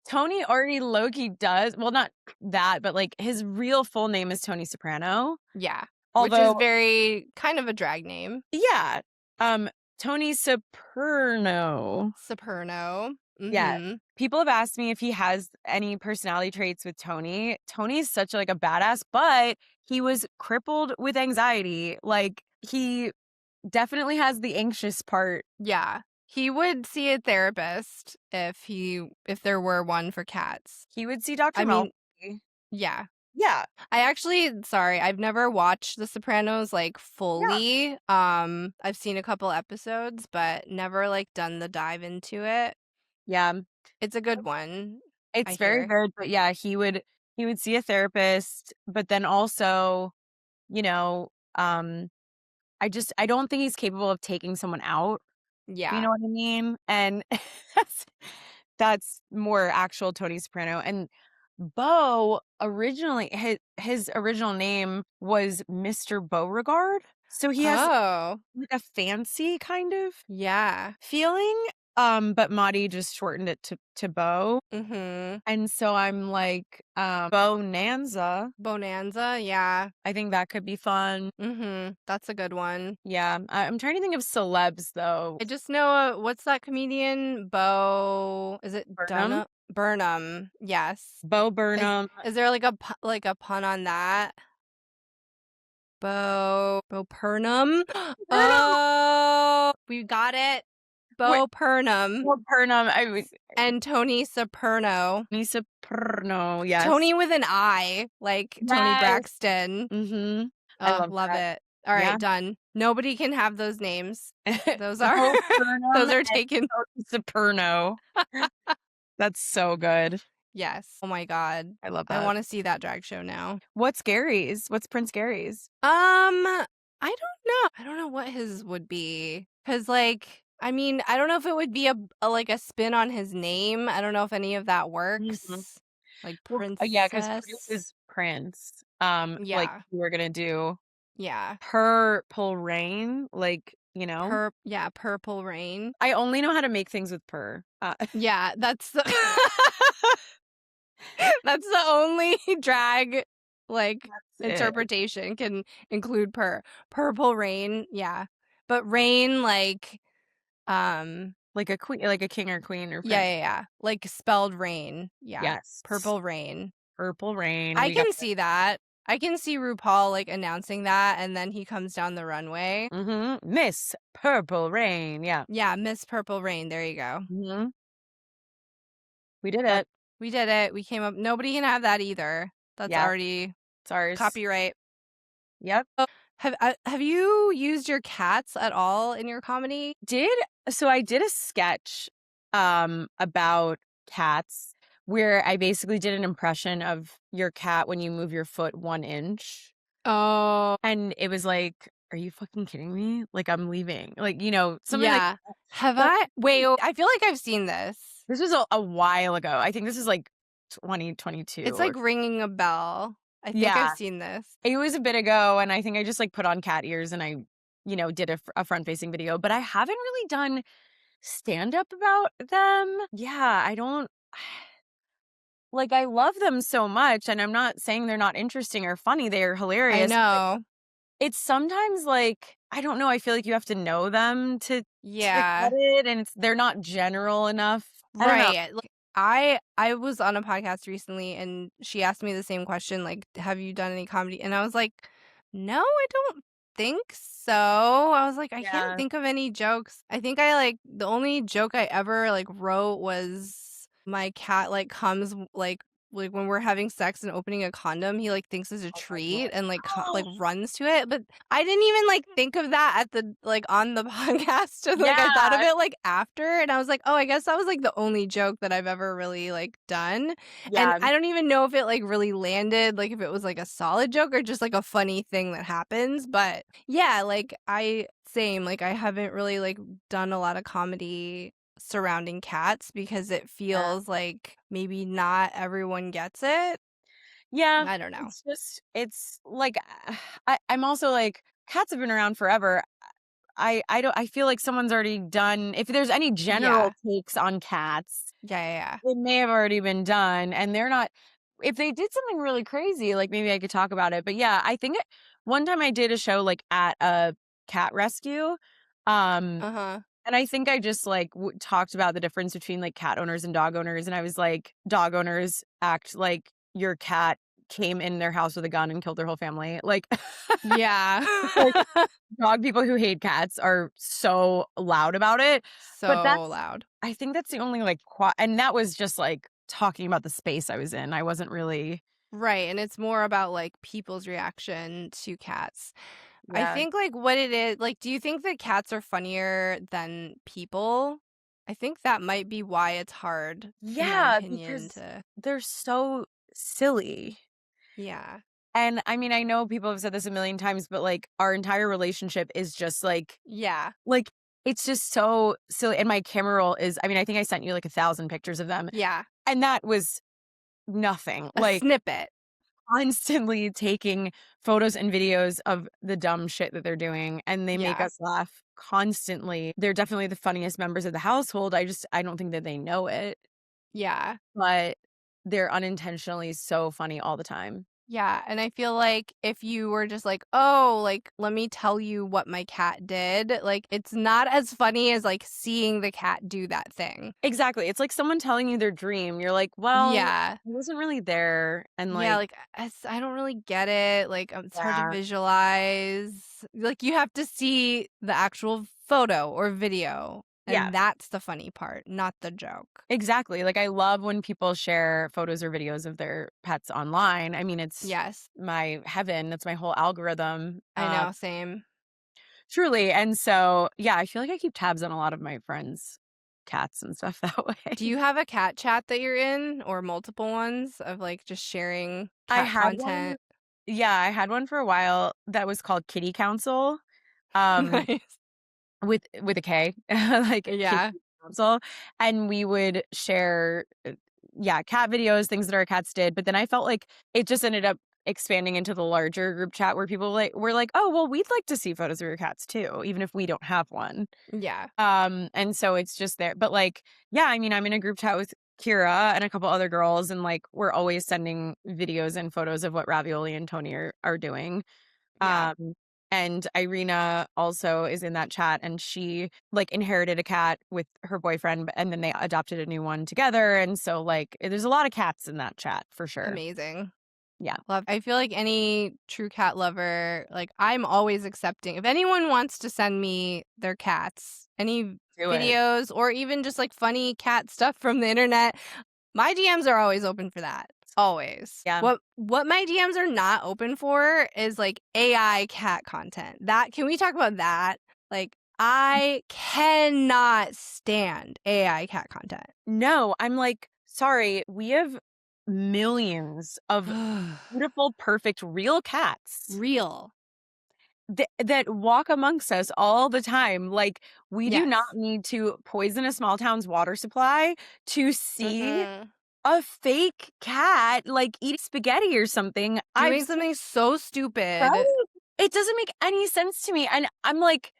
Tony already low-key does well, not that, but, like, his real full name is Tony Soprano, Yeah, which is although very kind of a drag name. yeah, um, Tony Soprano. Soprano. Yeah. Mhm. People have asked me if he has any personality traits with Tony. Tony's such, like, a badass, but he was crippled with anxiety, like, he definitely has the anxious part. Yeah. He would see a therapist if there were one for cats. He would see Doctor I mean, Melfi. yeah. Yeah, I actually sorry, I've never watched The Sopranos, like, yeah, fully. I've seen a couple episodes, but never, like, done the dive into it. yeah. It's a good one, I It's very hear. good, but yeah, he would see a therapist, but then also, you know, I don't think he's capable of taking someone out, you Yeah. know what I mean? And that's that's more actual Tony Soprano, and Bo originally his original name was Mr. Beauregard, so he has, Oh, like, a fancy kind of yeah. feeling, but Maudie just shortened it to Bo. Mhm. And so I'm like, Bonanza, Bonanza, yeah. I think that could be fun. Mhm. That's a good one. Yeah, I'm trying to think of celebs, though. I just know, what's that comedian? Bo is it Burnham? Dunham? Burnham, yes. Bo Is Burnham. is there, like, a pun on that? Bo Burnham? Burnham! Oh, we got it. Wait, Bo Burnham Bo Burnham, I mean, and Tony Soprano. Tony Soprano, yes. Tony with an I, like Tony Yes! Braxton. Mhm. I Oh, love love that. it. Yeah. Alright, done. Nobody can have those names. Those are Bo Burnham those are and taken. Tony Soprano. That's so good. Yes. Oh my god. I love I that. wanna see that drag show now. What's Gary's? What's Prince Gary's? I don't know. I don't know what his would be. 'Cause, like, I mean, I don't know if it would be like, a spin on his name. I don't know if any of that Mhm. works. Like, Well, yeah, 'cause Prince princess. is Prince. Like, Yeah. we were gonna do Yeah. Purple Rain, like, Yeah, Purple Rain. I only know how to make things with purr. Yeah, that's the that's the only drag, like, That's it. interpretation can include Purple Rain, yeah. But rain, like, um Like a queen, like a king or queen or yeah, prince. yeah, yeah, like, spelled rain, yeah. Yes. Purple Rain. Purple Rain, I we got can see that. I can see RuPaul, like, announcing that, and then he comes down the runway. Miss Purple Rain, yeah. Yeah, Miss Purple Rain, there you go. Mhm. We did That it. we did it, we came up nobody can have that either. That's Yeah, already it's ours. copyright. Yep. Oh, have you used your cats at all in your comedy? Did so I did a sketch, about cats where I basically did an impression of your cat when you move your foot 1 inch, Oh, and it was like, "Are you fucking kidding me? Like, I'm leaving." Like, something like yeah. that. Have But I wait, I feel like I've seen this. this was a while ago. I think this is, like, 2022 It's, or like, ringing a bell. I think I've yeah. seen this. It was a bit ago, and I think I just, like, put on cat ears and I, did a front-facing video, but I haven't really done stand-up about them. Yeah, I don't like, I love them so much, and I'm not saying they're not interesting or funny, they are I hilarious, but know. it's sometimes, like, I don't know, I feel like you have to know them to get Yeah. it, and they're not general enough. I don't know. Right, like, I was on a podcast recently, and she asked me the same question, like, "Have you done any comedy?" And I was like, "No, I don't think so. I was like, I can't Yeah. think of any jokes. I think I like the only joke I ever like wrote was my cat like comes like when we're having sex and opening a condom, he like thinks it's a Oh my treat God. and like like Oh, runs to it. But I didn't even like think of that at the like on the podcast. Like I thought of yeah. it like after, and I was like, oh, I guess that was like the only joke that I've ever really like done. And Yeah. I don't even know if it like really landed, like if it was like a solid joke or just like a funny thing that happens. But yeah, like same, like I haven't really like done a lot of comedy surrounding cats because it Yeah. feels like maybe not everyone gets it. Yeah. I don't know. It's just, it's like, I'm also like, cats have been around forever. I don't, I feel like someone's already done, if there's any Yeah. general takes on cats, Yeah, yeah, yeah. it may have already been done, and they're not, if they did something really crazy, like, maybe I could talk about it, but yeah, I think one time I did a show, like, at a cat rescue, um, Uh-huh. and I think I just, like, talked about the difference between, like, cat owners and dog owners, and I was like, "Dog owners act like your cat came in their house with a gun and killed their whole family." Like Yeah. like, dog people who hate cats are so loud about it, but So that's, loud. I think that's the only, like, and that was just, like, talking about the space I was in. I wasn't really. Right, and it's more about, like, people's reaction to cats. I Yeah. think, like, what it is like, do you think that cats are funnier than people? I think that might be why it's hard, in my Yeah, opinion, because to they're so silly. yeah. And, I mean, I know people have said this a million times, but, like, our entire relationship is just, Yeah. like, it's just so silly, and my camera roll is, I mean, I think I sent you, like, 1,000 pictures of them, Yeah. and that was nothing. A Like, snippet. constantly taking photos and videos of the dumb shit that they're doing, and they make Yeah. us laugh constantly. They're definitely the funniest members of the household. I don't think that they know it, Yeah. but they're unintentionally so funny all the time. Yeah, and I feel like if you were just like, "Oh, like, let me tell you what my cat did," like, it's not as funny as, like, seeing the cat do that thing. Exactly. It's like someone telling you their dream. You're like, "Well, Yeah. I wasn't really there." And, Yeah, like, like, I don't really get it, like, it's hard to yeah. visualize. Like, you have to see the actual photo or video, Yeah, and that's the funny part, not the joke. exactly. Like, I love when people share photos or videos of their pets online. I mean, it's Yes, my heaven. That's my whole algorithm. I know, same. Truly, and so, yeah, I feel like I keep tabs on a lot of my friends' cats and stuff that Do way. you have a cat chat that you're in or multiple ones of, like, just sharing I cat had one. content? Yeah, I had one for a while that was called Kitty Council, um, Nice. with a K, like Kitty Yeah, Council, and we would share, yeah, cat videos, things that our cats did, but then I felt like it just ended up expanding into the larger group chat where people, like, were like, "Oh, well, we'd like to see photos of your cats too, even if we don't have one." yeah, And so it's just there. But, like, yeah, I mean, I'm in a group chat with Kira and a couple other girls, and, like, we're always sending videos and photos of what Ravioli and Tony are doing. yeah. Um, and Irina also is in that chat, and she, like, inherited a cat with her boyfriend, and then they adopted a new one together. And so, like, there's a lot of cats in that chat for sure. Amazing. Yeah, Love I feel like any true cat lover, like, I'm always accepting. If anyone wants to send me their cats, any do it. videos or even just, like, funny cat stuff from the internet, my DMs are always open for that. Always. Yeah. What my DMs are not open for is, like, AI cat content. That can we talk about that? Like, I cannot stand AI cat content. No, I'm like, sorry, we have millions of beautiful, perfect, real cats Real. that walk amongst us all the time. Like, we do not Yes. need to poison a small town's water supply to see Mm-mm. a fake cat, like, eating spaghetti or something. I've Doing seen, something so stupid. right? It doesn't make any sense to me. And I'm like,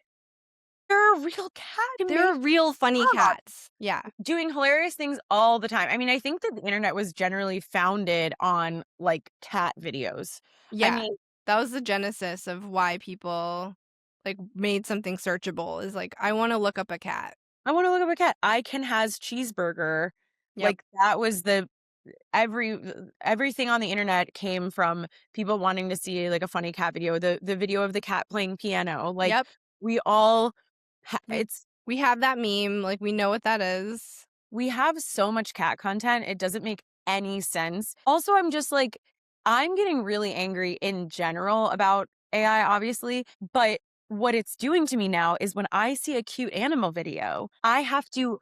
you're a real cat. You They're make real funny up. cats. Yeah. Doing hilarious things all the time. I mean, I think that the internet was generally founded on, like, cat videos. I Yeah. mean, That was the genesis of why people, like, made something searchable is like, I wanna look up a cat. I wanna look up a cat. I can has cheeseburger. Yep. Like, that was the every everything on the internet came from people wanting to see like a funny cat video, the video of the cat playing piano. Like Yep. we all We it's we have that meme, like, we know what that is. we have so much cat content, it doesn't make any sense. Also, I'm just like, I'm getting really angry in general about AI, obviously, but what it's doing to me now is when I see a cute animal video, I have to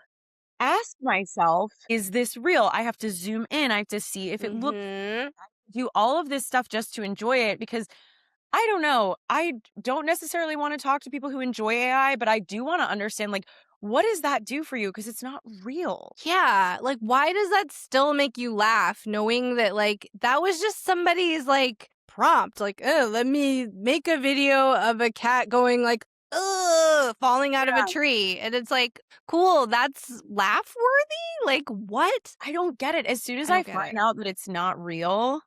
ask myself, is this real? I have to zoom in. I have to see if it looks, Mhm. do all of this stuff just to enjoy it because I don't know. Don't necessarily want to talk to people who enjoy AI, but I do want to understand like what does that do for you because it's not real. Yeah, like, why does that still make you laugh knowing that, like, that was just somebody's, like, prompt? Like, "Oh, let me make a video of a cat going like, ugh, falling out of a Yeah. tree." And it's like, "Cool, that's laugh worthy?" Like, what? I don't get it. As soon as I I don't get find it. out that it's not real,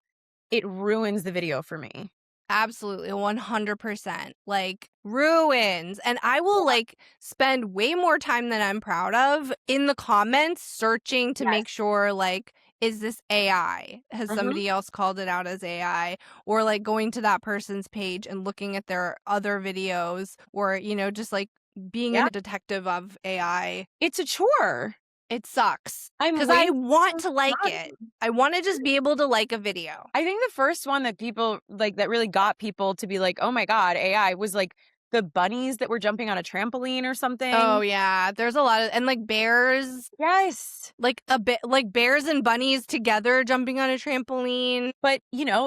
it ruins the video for me. Absolutely, 100%. Like, ruins. And I will, Yeah. like, spend way more time than I'm proud of in the comments searching to Yes. make sure, like, is this AI? Has Mhm. somebody else called it out as AI? Or, like, going to that person's page and looking at their other videos or, just, like, being Yeah. a detective of AI. It's a chore. It sucks I'm because I wasting want so to much like it. time. I wanna just be able to like a video. I think the first one that people like that really got people to be like, "Oh my god, AI," was like the bunnies that were jumping on a trampoline or Oh, something. yeah, there's a lot of and, like, bears. Yes. Like a bit like bears and bunnies together jumping on a trampoline. But,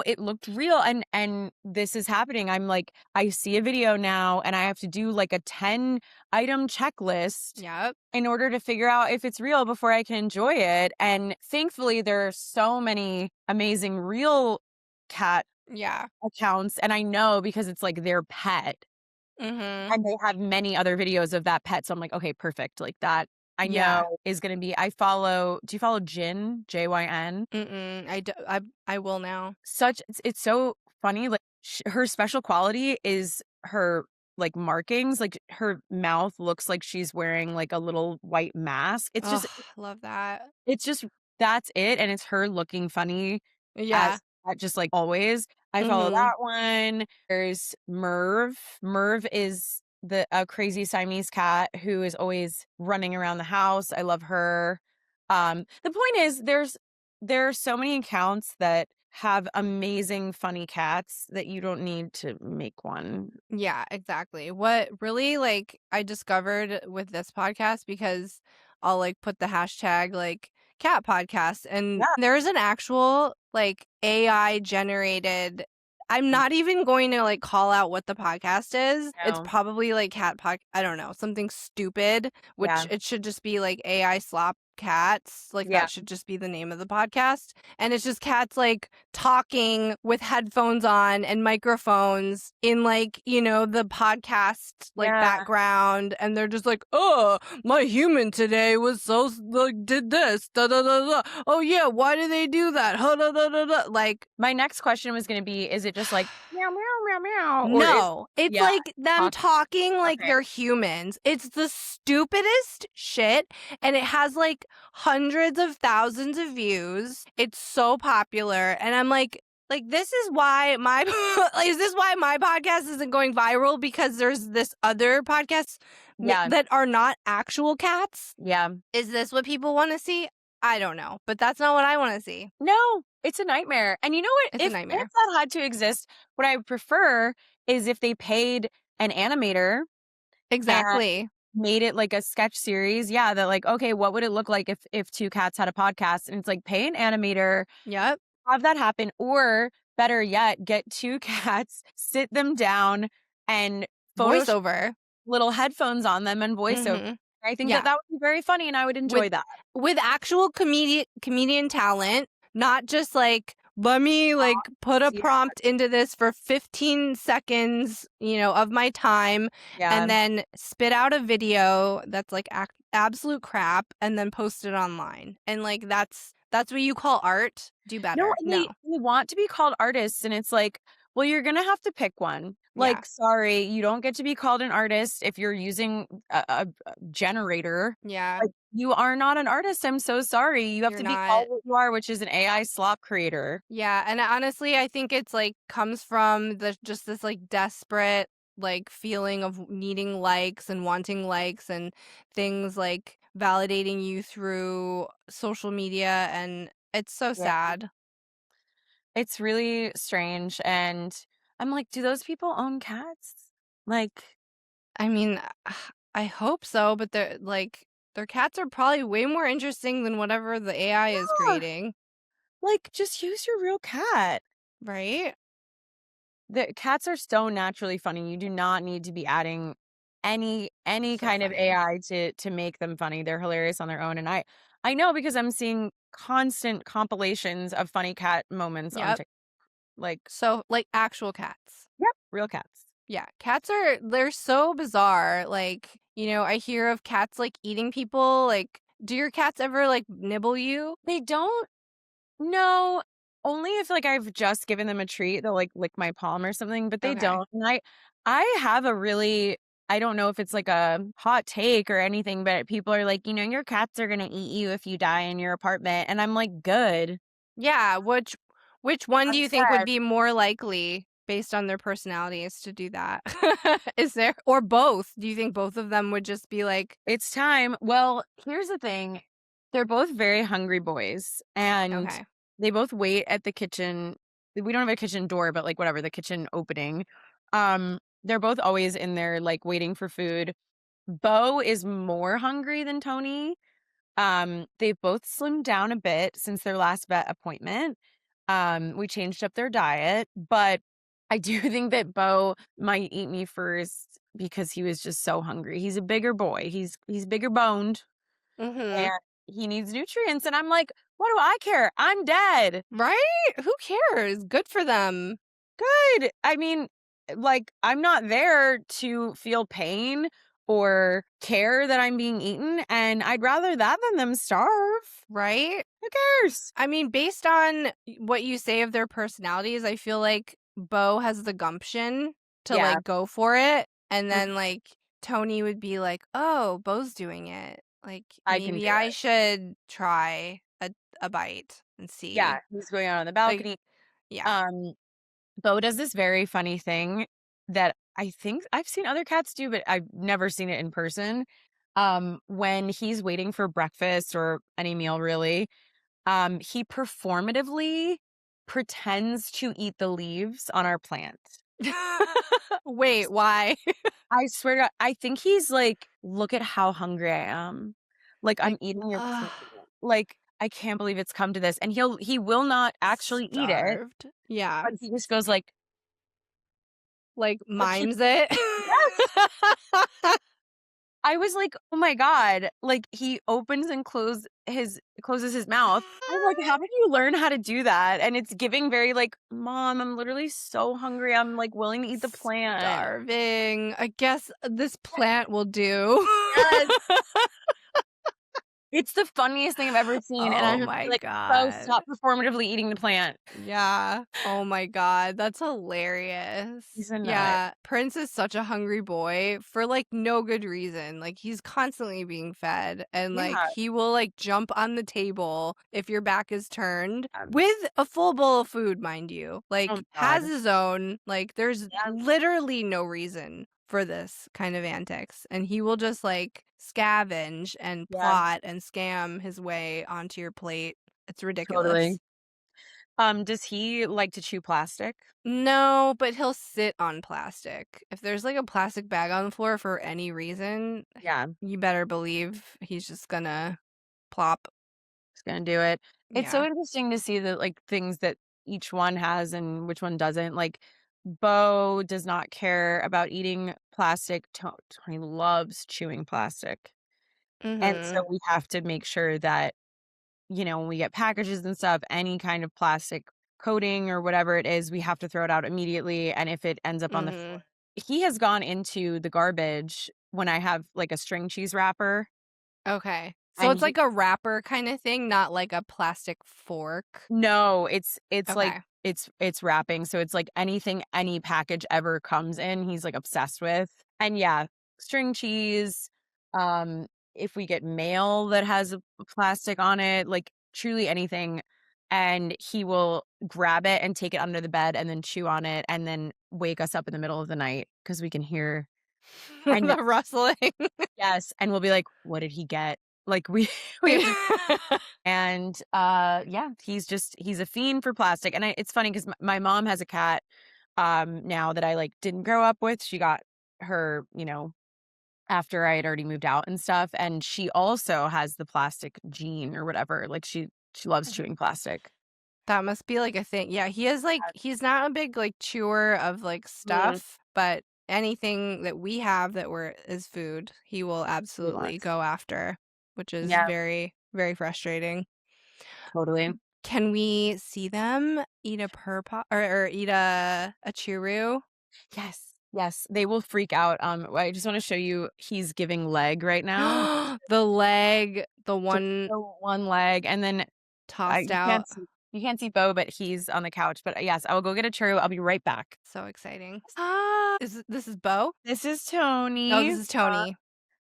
it looked real and this is happening. I'm like, I see a video now and I have to do like a 10-item checklist Yep. in order to figure out if it's real before I can enjoy it. And thankfully, there are so many amazing real cat Yeah. accounts. And I know because it's like their pet Mhm. and they have many other videos of that pet. So I'm like, okay, perfect. Like that I Yeah. know is going to be, do you follow Jin, Jyn? Mm-mm. I will now. It's so funny, like, her special quality is her, like, markings, like, her mouth looks like she's wearing, like, a little white mask. Oh, love that. It's just that's it, and it's her looking funny Yeah. as just, like, always. I follow Mhm. that one. There's Merv. Merv is a crazy Siamese cat who is always running around the house. I love her. The point is there are so many accounts that have amazing funny cats that you don't need to make one. Yeah, exactly. What really, like, I discovered with this podcast because I'll, like, put the hashtag, like, cat podcast, and Yeah. there's an actual, like, AI generated. I'm not even going to, like, call out what the podcast is. It's No. probably, like, I don't know, something stupid, which Yeah. it should just be, like, AI slop cats. Like, Yeah. that should just be the name of the podcast. And it's just cats, like, talking with headphones on and microphones in, like, the podcast, like, Yeah. background, and they're just like, "Oh, my human today was so like, did this, da da da da. Oh, yeah, why do they do that? Huh, da da da da." Like, My next question was gonna be, is it just like meow, meow, meow, meow, or is no, it's yeah, like them talk talking like okay. they're humans. It's the stupidest shit, and it has, like, hundreds of thousands of views. It's so popular, and I'm like, this is why my is this why my podcast isn't going viral? Because there's this other podcasts Yeah. that are not actual cats? Yeah. Is this what people wanna see? I don't know, but that's not what I wanna see. No, it's a nightmare. And you know what? It's a If nightmare. that had to exist, what I would prefer is if they paid an animator and Exactly. made it like a sketch series. Yeah, that like, okay, what would it look like if two cats had a podcast? And it's like pay an animator, Yep. have that happen, or better yet, get two cats, sit them down and Photoshop Voiceover. little headphones on them and voiceover. Mhm. I think that Yeah. that would be very funny and I would With enjoy that. actual comedian talent, not just like, let me, like, put a Yeah. prompt into this for 15 seconds, of my time, Yeah. and then spit out a video that's like absolute crap and then post it online. And, like, that's what you call art? Do No, better. and No. they want to be called artists, and it's like, well, you're gonna have to pick one. Yeah. Like, sorry, you don't get to be called an artist if you're using a generator. Yeah. Like, You are not an artist, I'm so sorry. You have You're to be not. called what you are, which is an AI slop creator. Yeah, and honestly, I think it's, like, comes from the just this, like, desperate, like, feeling of needing likes and wanting likes and things, like, validating you through social media, and it's so Yeah. sad. It's really strange, and I'm like, "Do those people own cats?" Like, I mean, I hope so, but they're like, their cats are probably way more interesting than whatever the AI is yeah, creating, like, just use your real cat. right? The cats are so naturally funny, you do not need to be adding any So kind of funny. AI to make them funny, they're hilarious on their own, and I know because I'm seeing constant compilations of funny cat moments on Yep. Tik like, So, like, actual cats. yep, real cats. Yeah, cats are they're so bizarre. Like, I hear of cats like eating people. Like, do your cats ever like nibble you? They don't know, only if, like, I've just given them a treat, they'll, like, lick my palm or something, but they Okay. don't, and I have a really I don't know if it's, like, a hot take or anything, but people are like, "Your cats are gonna eat you if you die in your apartment," and I'm like, "Good. Yeah, which one do I'm you think would glad. be more likely based on their personalities to do that? Is there or both? Do you think both of them would just be like, It's time." Well, here's the thing, they're both very hungry boys, and okay. they both wait at the kitchen we don't have a kitchen door, but, like, whatever, the kitchen opening. They're both always in there, like, waiting for food. Bo is more hungry than Tony. They've both slimmed down a bit since their last vet appointment. We changed up their diet, but I do think that Bo might eat me first because he was just so hungry. He's a bigger boy. He's bigger boned Mhm. and he needs nutrients. And I'm like, what do I care? I'm dead. Right? Who cares? Good for them. Good. I mean, like, I'm not there to feel pain or care that I'm being eaten, and I'd rather that than them starve. Right? Who cares? I mean, based on what you say of their personalities, I feel like Bo has the gumption to Yeah, like go for it. And mhm, then like Tony would be like, oh, Bo's doing it. Like I can maybe do I it. should try a bite and Yeah, see. he's going out on the Like, balcony. yeah. Um, Bo does this very funny thing that I think I've seen other cats do, but I've never seen it in person. When he's waiting for breakfast or any meal really, he performatively pretends to eat the leaves on our plant. Wait, why? I swear to God, I think he's like, "Look at how hungry I am. Like, I'm Like, eating your ugh, plant. Like, I can't believe it's come to this." And he will not actually eat it, starved. Yeah. but he just goes Like like he mimes it. yes! I was like, "Oh my god." Like, he opens and closes his mouth. I'm like, "How did you learn how to do that?" And it's giving very like, "Mom, I'm literally so hungry. I'm, like, willing to eat the plant." Starving. I guess this plant will do. Yes. It's the funniest thing I've ever seen, and I Oh have to my be like, "Bo, god. stop performatively eating the plant." Yeah. Oh my god, that's hilarious. He's a nut. Yeah, Prince is such a hungry boy for, like, no good reason. Like, he's constantly being fed, and, like, Yeah. he will, like, jump on the table if your back is turned Um, with a full bowl of food, mind you. oh Like, has god. his own, like, there's Yeah, literally no reason for this kind of antics, and he will just, like, scavenge and yeah, plot and scam his way onto your plate. It's ridiculous. totally. Does he like to chew plastic? No, but he'll sit on plastic. If there's, like, a plastic bag on the floor for any reason, Yeah, you better believe he's just gonna plop. he's gonna do it. It's so Yeah. interesting to see the, like, things that each one has and which one doesn't. Like, Bo does not care about eating plastic. Tony loves chewing plastic. And so Mhm. we have to make sure that, when we get packages and stuff, any kind of plastic coating or whatever it is, we have to throw it out immediately. And if it ends up on the floor, Mhm. he has gone into the garbage when I have like a string cheese wrapper Okay. So and it's like a wrapper kinda thing, not like a plastic fork? no, it's like Okay. it's wrapping. So it's like anything any package ever comes in, he's like obsessed with. And yeah, string cheese, if we get mail that has a plastic on it, like truly anything, and he will grab it and take it under the bed and then chew on it and then wake us up in the middle of the night because we can hear. And The rustling. yes, and we'll be like, "What did he get?" Like, we we have to. And, yeah, he's a fiend for plastic, and it's funny 'cause my mom has a cat, now that I, like, didn't grow up with. She got her, after I had already moved out and stuff, and she also has the plastic gene or whatever, like, she loves chewing plastic. That must be, like, a thing. Yeah, he's not a big, like, chewer of, like, Mm, stuff, but anything that we have that is food, he will he absolutely loves. go after, which is Yeah, very, very frustrating. totally. Can we see them eat a purr or eat a chew? Yes, yes, they will freak out. I just wanna show you, he's giving leg right now. The leg, the Just one the one leg, and then tossed out. you can't see Bo, but he's on the couch. But yes, I will go get a churro. I'll be right back. So exciting. This is Bo? This is Oh, Tony. this is Tony. I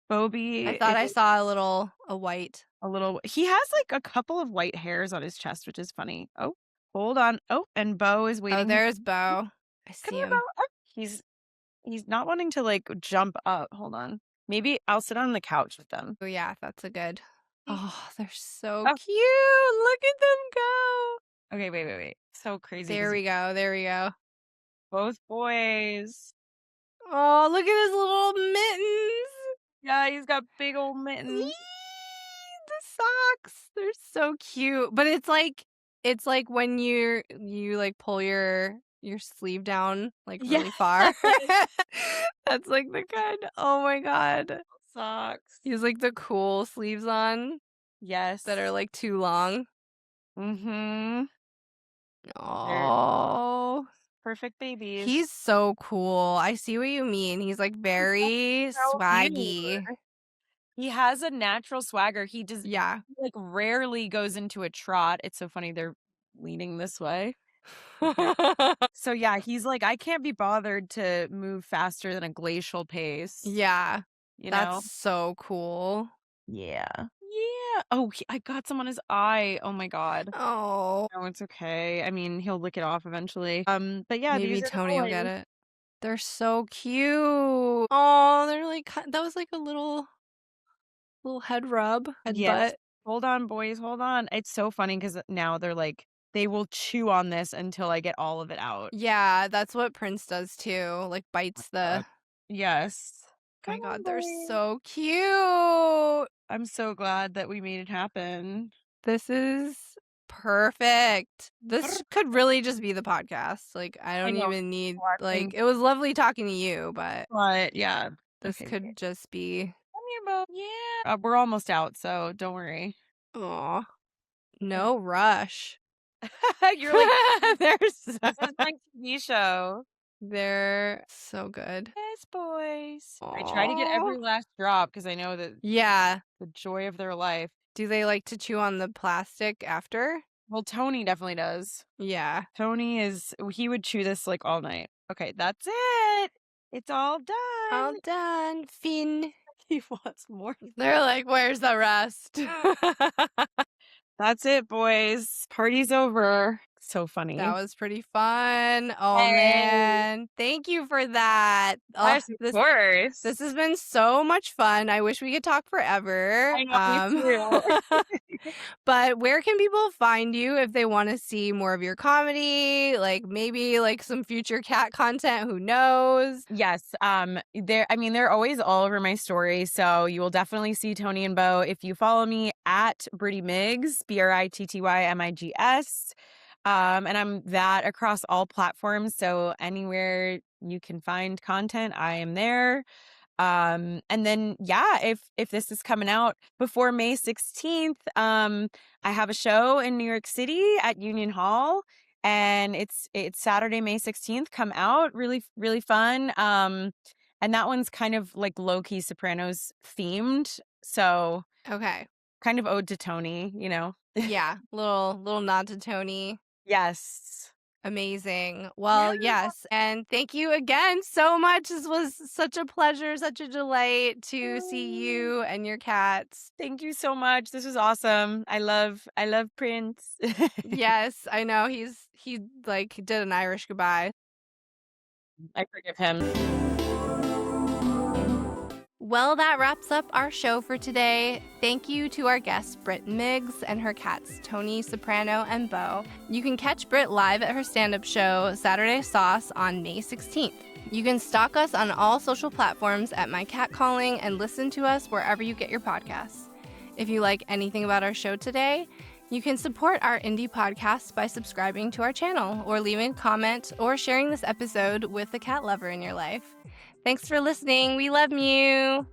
Bobby thought is I saw a white. a little. He has like a couple of white hairs on his chest, which is funny. Oh, hold on. Oh, and Bo is Oh, waiting. there's Bo. I Come see here, Bo. him. Oh, he's not wanting to like jump up. Hold on. Maybe I'll sit on the couch with them. Oh, yeah, that's a good. Oh, they're so Oh, cute. Look at them go. okay. Wait. So crazy There because we go. There we go. both boys. Oh, look at his little mittens. Yeah, he's got big old mittens. Eee, the socks. They're so cute. But it's like when you like pull your sleeve down like Yeah. really far. That's like the kind. Oh my god. Socks. He has like the cool sleeves on that are Yes. like too long. Mhm. They're Oh. perfect babies. He's so cool. I see what you mean. He's like He's very so cute. swaggy. He has a natural swagger. Yeah. He, like, rarely goes into a trot. It's so funny they're leaning this way. Okay. So, yeah, he's like, "I can't be bothered to move faster than a glacial pace," Yeah. you That's know? so cool. Yeah. Yeah. Oh, I got some on his eye. Oh my god. Oh. No, it's okay. I mean, he'll lick it off eventually. But yeah, Maybe these are the Tony will get boys. it. They're so cute. Oh, they're like that was like a little head rub, head Yes. butt. Hold on, boys, hold on. It's so funny because now they're like, they will chew on this until I get all of it out. Yeah, that's what Prince does too. Like bites God. the. Yes. My Come on, God, they're boys. so cute. I'm so glad that we made it happen. This is perfect. This could really just be the podcast. Like I I don't know. even need like Watching, it was lovely talking to you, but but yeah. this Okay, wait. could just be. Come here, Bo. Yeah. We're almost out, so don't worry. Aw, Okay. no rush. You're like, They're so, this is my TV show. they're so good. Yes, boys. I try to get Aw. every last drop because I know that Yeah. the joy of their life. Do they like to chew on the plastic after? Well, Tony definitely does. Yeah. He would chew this like all night. Okay, that's it. It's all done. All done. Fin. He wants more. They're like, where's the rest? That's it, boys. Party's over. So That funny. was pretty fun. Oh Hey. man. Thank you for that. Oh, Yes, of course. this has been so much fun. I wish we could talk forever. I know, me too. But where can people find you if they want to see more of your comedy? Like maybe like some future cat content, who knows? Yes, they're always all over my story, so you will definitely see Tony and Bo if you follow me at Britt Migs, BRITTYMIGS. And I'm that across all platforms, so anywhere you can find content, I am there. And then yeah, if this is coming out before May 16th, I have a show in New York City at Union Hall, and it's Saturday, May 16th. Come out, really really fun. And that one's kind of like low-key Sopranos themed, so Okay. kind of ode to Tony, you know. Yeah. Little nod to Tony. Yes. Amazing. Yeah. Well, yes, and thank you again so much. This was such a pleasure, such a delight to see you and your cats. Thank you so much. This was awesome. I love Prince. Yes, I know he like did an Irish goodbye. I forgive him. Well, that wraps up our show for today. Thank you to our guest, Britt Migs, and her cats, Tony Soprano and Bo. You can catch Britt live at her stand-up show, Saturday Sauce, on May 16th. You can stalk us on all social platforms at My Cat Calling and listen to us wherever you get your podcasts. If you like anything about our show today, you can support our indie podcast by subscribing to our channel or leaving a comment or sharing this episode with a cat lover in your life. Thanks for listening. We love you.